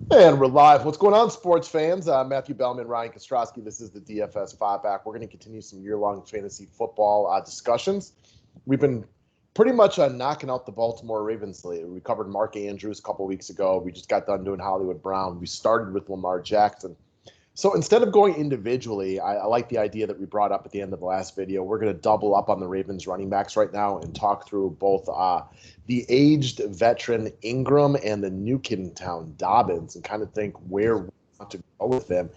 And we're live. What's going on, sports fans? Matthew Bellman, Ryan Kostrowski. This is the DFS 5-Back. We're going to continue some year-long fantasy football discussions. We've been pretty much knocking out the Baltimore Ravens lately. We covered Mark Andrews a couple weeks ago. We just got done doing Hollywood Brown. We started with Lamar Jackson. So instead of going individually, I like the idea that we brought up at the end of the last video. We're going to double up on the Ravens running backs right now and talk through both the aged veteran Ingram and the new kid in town, Dobbins, and kind of think where we want to go with them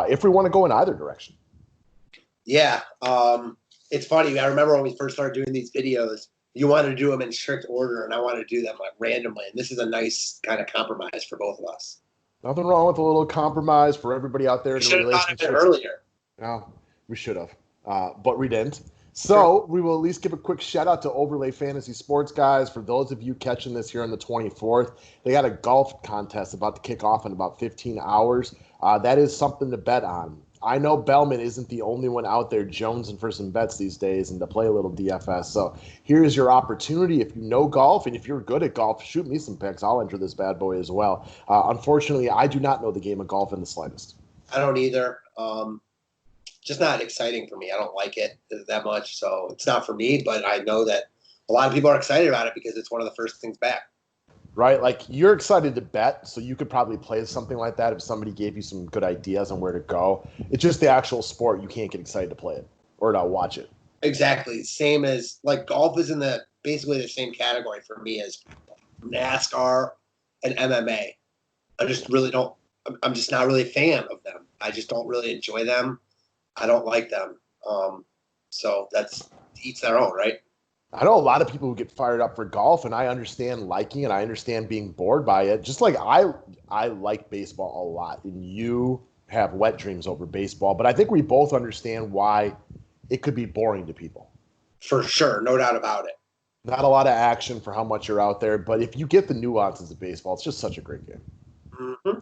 if we want to go in either direction. Yeah, it's funny. I remember when we first started doing these videos, you wanted to do them in strict order, and I wanted to do them like randomly. And this is a nice kind of compromise for both of us. Nothing wrong with a little compromise for everybody out there in the relationship. Should have done it earlier. No, we should have, but we didn't. So we will at least give a quick shout out to Overlay Fantasy Sports, guys. For those of you catching this here on the 24th, they got a golf contest about to kick off in about 15 hours. That is something to bet on. I know Bellman isn't the only one out there jonesing for some bets these days and to play a little DFS. So here's your opportunity. If you know golf and if you're good at golf, shoot me some picks. I'll enter this bad boy as well. Unfortunately, I do not know the game of golf in the slightest. I don't either. Just not exciting for me. I don't like it that much. So it's not for me, but I know that a lot of people are excited about it because it's one of the first things back. Right? Like, you're excited to bet, so you could probably play something like that if somebody gave you some good ideas on where to go. It's just the actual sport. You can't get excited to play it or to watch it. Exactly. Same as, like, golf is in basically the same category for me as NASCAR and MMA. I'm just not really a fan of them. I just don't really enjoy them. I don't like them. So that's each their own, right? I know a lot of people who get fired up for golf, and I understand liking it. I understand being bored by it. Just like I like baseball a lot, and you have wet dreams over baseball. But I think we both understand why it could be boring to people. For sure. No doubt about it. Not a lot of action for how much you're out there. But if you get the nuances of baseball, it's just such a great game. Mm-hmm.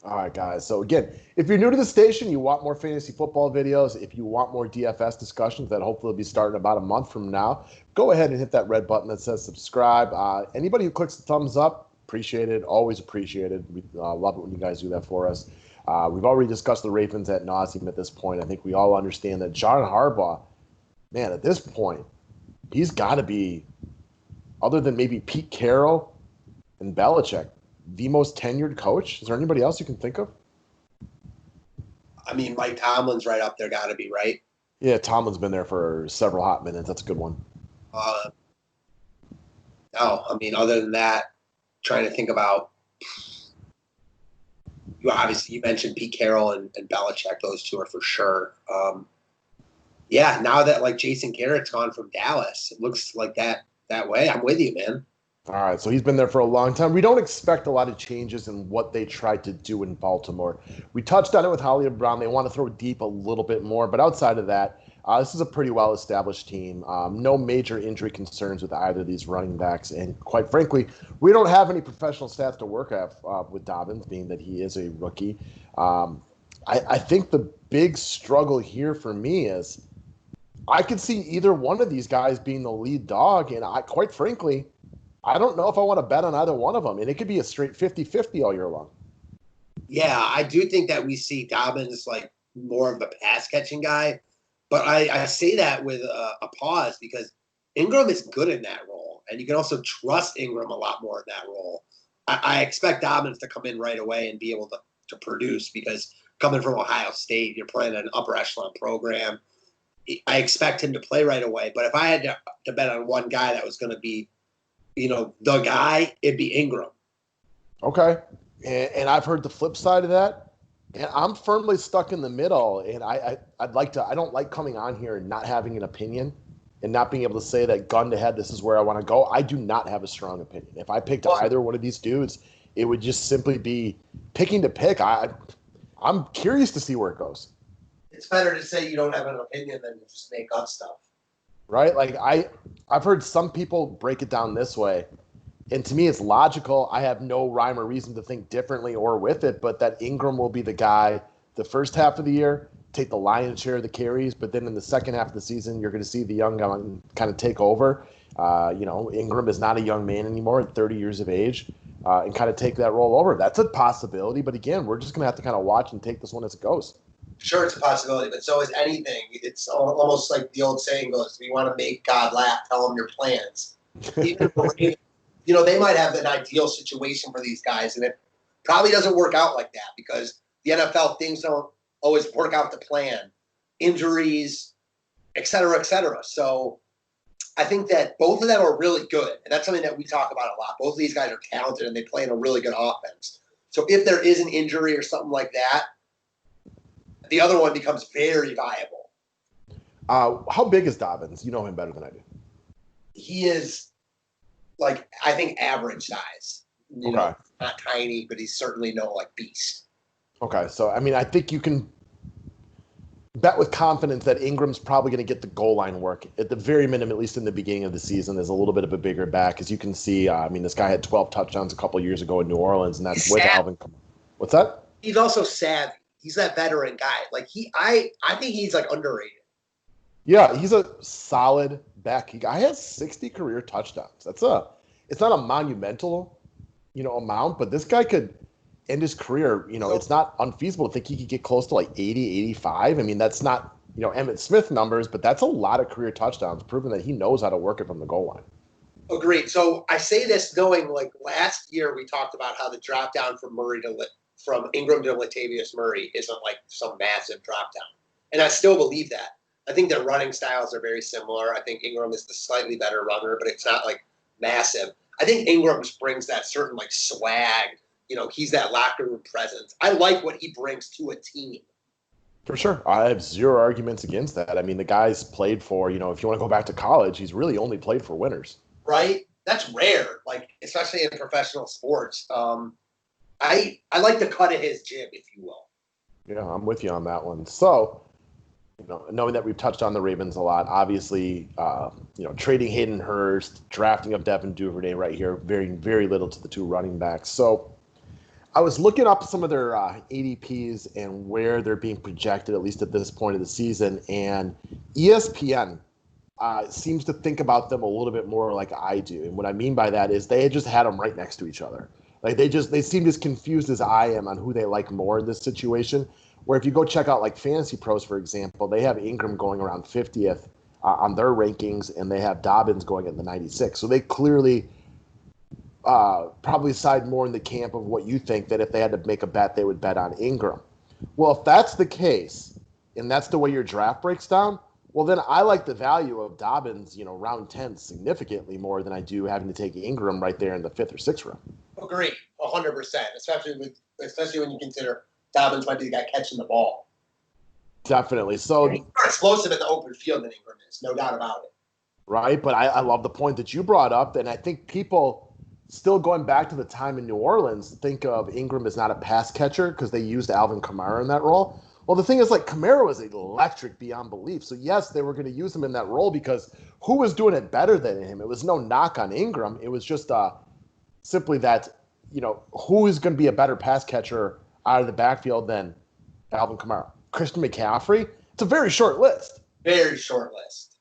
All right, guys. So, again, if you're new to the station, you want more fantasy football videos, if you want more DFS discussions that hopefully will be starting about a month from now, go ahead and hit that red button that says subscribe. Anybody who clicks the thumbs up, appreciate it. Always appreciate it. We love it when you guys do that for us. We've already discussed the Ravens ad nauseum at this point. I think we all understand that John Harbaugh, man, at this point, he's got to be, other than maybe Pete Carroll and Belichick, the most tenured coach. Is there anybody else you can think of? I mean, Mike Tomlin's right up there, got to be, right? Yeah, Tomlin's been there for several hot minutes. That's a good one. No, I mean, other than that, trying to think about, you mentioned Pete Carroll and Belichick. Those two are for sure. Yeah, now that like Jason Garrett's gone from Dallas, it looks like that way. I'm with you, man. All right, so he's been there for a long time. We don't expect a lot of changes in what they tried to do in Baltimore. We touched on it with Hollywood Brown. They want to throw deep a little bit more, but outside of that, this is a pretty well-established team. No major injury concerns with either of these running backs, and quite frankly, we don't have any professional stats to work at with Dobbins, being that he is a rookie. I think the big struggle here for me is I could see either one of these guys being the lead dog, and quite frankly, I don't know if I want to bet on either one of them, and it could be a straight 50-50 all year long. Yeah, I do think that we see Dobbins like more of a pass-catching guy, but I say that with a pause because Ingram is good in that role, and you can also trust Ingram a lot more in that role. I expect Dobbins to come in right away and be able to produce because coming from Ohio State, you're playing an upper echelon program. I expect him to play right away, but if I had to bet on one guy that was going to be the guy, it'd be Ingram. Okay. And I've heard the flip side of that, and I'm firmly stuck in the middle, and I don't like coming on here and not having an opinion and not being able to say that gun to head, this is where I want to go. I do not have a strong opinion. If I picked either one of these dudes, it would just simply be picking to pick. I'm curious to see where it goes. It's better to say you don't have an opinion than to just make up stuff. Right? Like I've heard some people break it down this way, and to me it's logical. I have no rhyme or reason to think differently or with it, but that Ingram will be the guy the first half of the year, take the lion's share of the carries, but then in the second half of the season, you're going to see the young guy kind of take over. Ingram is not a young man anymore at 30 years of age. and kind of take that role over. That's a possibility, but again, we're just going to have to kind of watch and take this one as it goes. Sure, it's a possibility, but so is anything. It's almost like the old saying goes, if you want to make God laugh, tell him your plans. Even if, they might have an ideal situation for these guys, and it probably doesn't work out like that because the NFL, things don't always work out to plan. Injuries, et cetera, et cetera. So I think that both of them are really good, and that's something that we talk about a lot. Both of these guys are talented, and they play in a really good offense. So if there is an injury or something like that, the other one becomes very viable. How big is Dobbins? You know him better than I do. He is, I think average size. Not tiny, but he's certainly no, beast. Okay, so, I think you can bet with confidence that Ingram's probably going to get the goal line work at the very minimum, at least in the beginning of the season, is a little bit of a bigger back. As you can see, this guy had 12 touchdowns a couple years ago in New Orleans, and that's with Alvin. What's that? He's also savvy. He's that veteran guy. I think he's underrated. Yeah, he's a solid back. He has 60 career touchdowns. It's not a monumental, amount, but this guy could end his career. It's not unfeasible to think he could get close to 80, 85. That's not, Emmitt Smith numbers, but that's a lot of career touchdowns, proving that he knows how to work it from the goal line. Agreed. So I say this knowing last year we talked about how the drop down from Ingram to Latavius Murray isn't some massive drop down. And I still believe that. I think their running styles are very similar. I think Ingram is the slightly better runner, but it's not massive. I think Ingram brings that certain swag. He's that locker room presence. I like what he brings to a team. For sure. I have zero arguments against that. The guy's played for, if you want to go back to college, he's really only played for winners. Right? That's rare, especially in professional sports. I like the cut of his jib, if you will. Yeah, I'm with you on that one. So, knowing that we've touched on the Ravens a lot, obviously, trading Hayden Hurst, drafting of Devin Duvernay right here, very, very little to the two running backs. So I was looking up some of their ADPs and where they're being projected, at least at this point of the season, and ESPN seems to think about them a little bit more like I do. And what I mean by that is they just had them right next to each other. They seem as confused as I am on who they like more in this situation. Where if you go check out Fantasy Pros, for example, they have Ingram going around 50th on their rankings, and they have Dobbins going at the 96th. So they clearly probably side more in the camp of what you think, that if they had to make a bet, they would bet on Ingram. Well, if that's the case, and that's the way your draft breaks down, well, then I like the value of Dobbins, round 10 significantly more than I do having to take Ingram right there in the 5th or 6th round. Agree, 100%, especially when you consider Dobbins might be the guy catching the ball. Definitely. So he's more explosive in the open field than Ingram is, no doubt about it. Right, but I love the point that you brought up, and I think people still going back to the time in New Orleans think of Ingram as not a pass catcher because they used Alvin Kamara in that role. Well, the thing is, Kamara was electric beyond belief. So, yes, they were going to use him in that role because who was doing it better than him? It was no knock on Ingram. It was just simply that, who is going to be a better pass catcher out of the backfield than Alvin Kamara? Christian McCaffrey? It's a very short list. Very short list.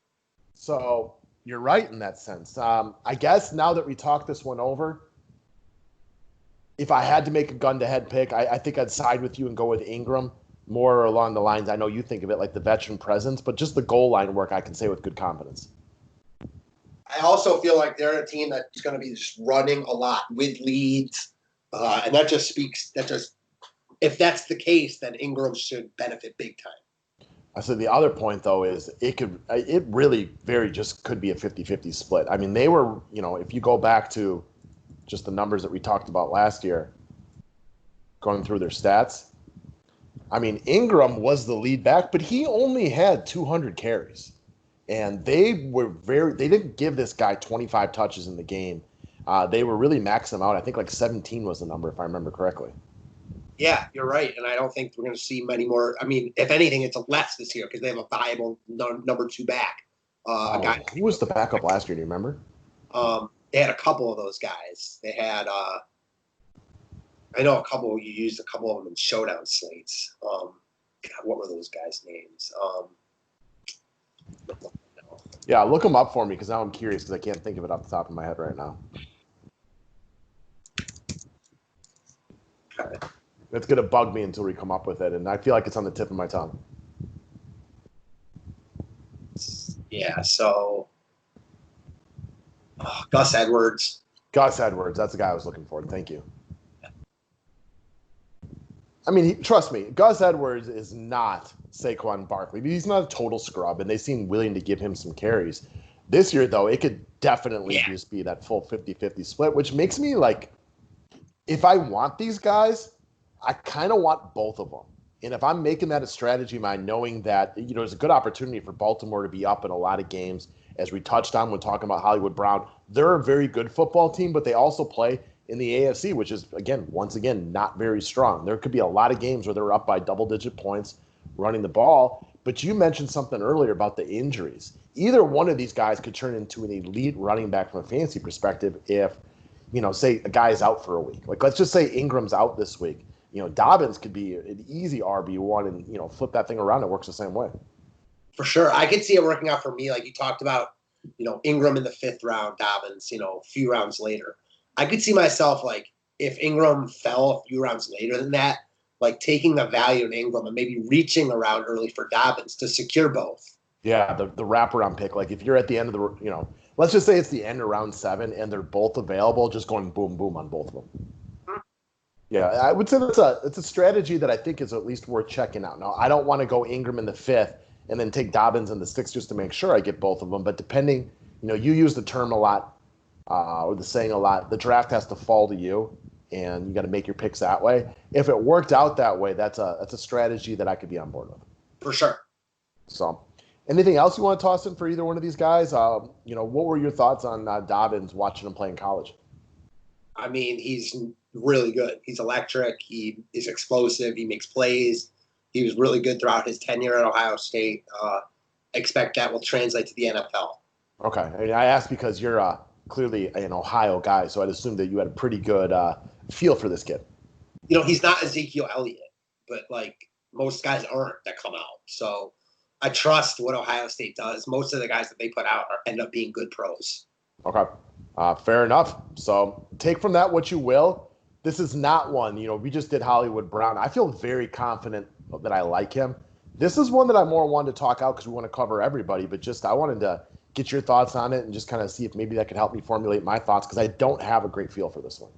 So, you're right in that sense. I guess now that we talked this one over, if I had to make a gun-to-head pick, I think I'd side with you and go with Ingram. More along the lines, I know you think of it like the veteran presence, but just the goal line work I can say with good confidence. I also feel like they're a team that's going to be just running a lot with leads. And that just if that's the case, then Ingram should benefit big time. I said the other point, though, is it really just could be a 50-50 split. They were, if you go back to just the numbers that we talked about last year, going through their stats, Ingram was the lead back, but he only had 200 carries. And they didn't give this guy 25 touches in the game. They were really maxing him out. I think 17 was the number, if I remember correctly. Yeah, you're right. And I don't think we're going to see many more. If anything, it's less this year because they have a viable number 2 back. Who was the backup last year? Do you remember? They had a couple of those guys. They had I know you used a couple of them in showdown slates. God, what were those guys' names? Yeah, look them up for me because now I'm curious because I can't think of it off the top of my head right now. It's going to bug me until we come up with it, and I feel like it's on the tip of my tongue. Yeah, so Gus Edwards. Gus Edwards, that's the guy I was looking for. Thank you. I mean, trust me, Gus Edwards is not Saquon Barkley. He's not a total scrub, and they seem willing to give him some carries. This year, though, it could definitely just be that full 50-50 split, which makes me like, if I want these guys, I kind of want both of them. And if I'm making that a strategy mind, knowing that, you know, there's a good opportunity for Baltimore to be up in a lot of games, as we touched on when talking about Hollywood Brown, they're a very good football team, but they also play in the AFC, which is, once again, not very strong. There could be a lot of games where they're up by double-digit points running the ball. But you mentioned something earlier about the injuries. Either one of these guys could turn into an elite running back from a fantasy perspective if, you know, say a guy's out for a week. Like, let's just say Ingram's out this week. You know, Dobbins could be an easy RB1 and, you know, flip that thing around. It works the same way. For sure. I could see it working out for me. Like you talked about, you know, Ingram in the 5th round, Dobbins, you know, a few rounds later. I could see myself, like, if Ingram fell a few rounds later than that, like taking the value in Ingram and maybe reaching around early for Dobbins to secure both. Yeah, the wraparound pick. Like if you're at the end of the, you know, let's just say it's the end of round 7 and they're both available, just going boom, boom on both of them. Yeah, I would say it's a strategy that I think is at least worth checking out. Now, I don't want to go Ingram in the 5th and then take Dobbins in the 6th just to make sure I get both of them. But depending, you know, you use the term a lot, or the saying a lot, the draft has to fall to you, and you got to make your picks that way. If it worked out that way, that's a strategy that I could be on board with. For sure. So, anything else you want to toss in for either one of these guys? You know, what were your thoughts on Dobbins watching him play in college? I mean, he's really good. He's electric. He is explosive. He makes plays. He was really good throughout his tenure at Ohio State. Expect that will translate to the NFL. Okay. I mean, I asked because you're clearly an Ohio guy, so I'd assume that you had a pretty good feel for this kid. You know, he's not Ezekiel Elliott, but, like, most guys aren't that come out. So I trust what Ohio State does. Most of the guys that they put out end up being good pros. Okay. Fair enough. So take from that what you will. This is not one, you know, we just did Hollywood Brown. I feel very confident that I like him. This is one that I more wanted to talk out because we want to cover everybody, but just I wanted to get your thoughts on it and just kind of see if maybe that could help me formulate my thoughts because I don't have a great feel for this one.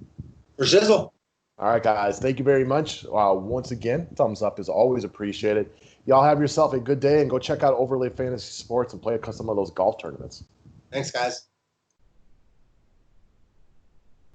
For shizzle. All right, guys. Thank you very much. Once again, thumbs up is always appreciated. Y'all have yourself a good day and go check out Overlay Fantasy Sports and play some of those golf tournaments. Thanks, guys.